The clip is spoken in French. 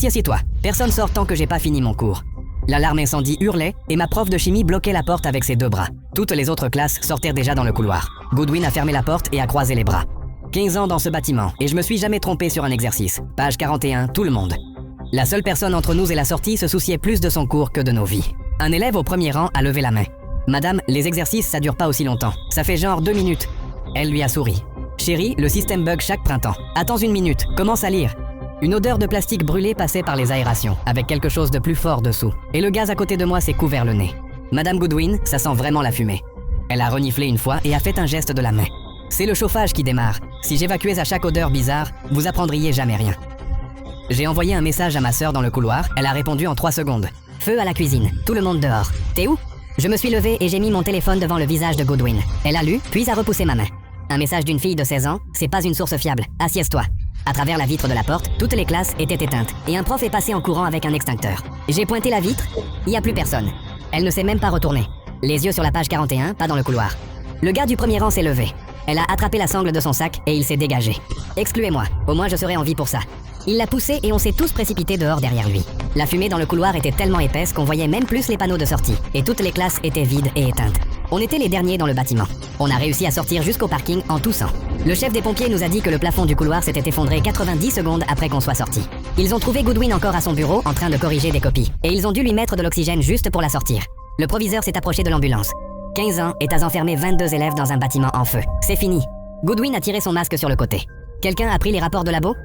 Merci, assieds-toi. Personne sort tant que j'ai pas fini mon cours. L'alarme incendie hurlait et ma prof de chimie bloquait la porte avec ses 2 bras. Toutes les autres classes sortirent déjà dans le couloir. Goodwin a fermé la porte et a croisé les bras. 15 ans dans ce bâtiment et je me suis jamais trompé sur un exercice. Page 41, tout le monde. La seule personne entre nous et la sortie se souciait plus de son cours que de nos vies. Un élève au premier rang a levé la main. Madame, les exercices ça dure pas aussi longtemps. Ça fait genre 2 minutes. Elle lui a souri. Chérie, le système bug chaque printemps. Attends 1 minute, commence à lire. Une odeur de plastique brûlé passait par les aérations, avec quelque chose de plus fort dessous. Et le gaz à côté de moi s'est couvert le nez. Madame Goodwin, ça sent vraiment la fumée. Elle a reniflé une fois et a fait un geste de la main. C'est le chauffage qui démarre. Si j'évacuais à chaque odeur bizarre, vous apprendriez jamais rien. J'ai envoyé un message à ma sœur dans le couloir, elle a répondu en 3 secondes. Feu à la cuisine, tout le monde dehors. T'es où? Je me suis levée et j'ai mis mon téléphone devant le visage de Goodwin. Elle a lu, puis a repoussé ma main. Un message d'une fille de 16 ans, c'est pas une source fiable. Assieds-toi. À travers la vitre de la porte, toutes les classes étaient éteintes et un prof est passé en courant avec un extincteur. J'ai pointé la vitre, il y a plus personne. Elle ne s'est même pas retournée. Les yeux sur la page 41, pas dans le couloir. Le gars du premier rang s'est levé. Elle a attrapé la sangle de son sac et il s'est dégagé. Excluez-moi, au moins je serai en vie pour ça. Il l'a poussé et on s'est tous précipités dehors derrière lui. La fumée dans le couloir était tellement épaisse qu'on voyait même plus les panneaux de sortie et toutes les classes étaient vides et éteintes. On était les derniers dans le bâtiment. On a réussi à sortir jusqu'au parking en toussant. Le chef des pompiers nous a dit que le plafond du couloir s'était effondré 90 secondes après qu'on soit sorti. Ils ont trouvé Goodwin encore à son bureau en train de corriger des copies et ils ont dû lui mettre de l'oxygène juste pour la sortir. Le proviseur s'est approché de l'ambulance. 15 ans et t'as enfermé 22 élèves dans un bâtiment en feu. C'est fini. Goodwin a tiré son masque sur le côté. Quelqu'un a pris les rapports de labo?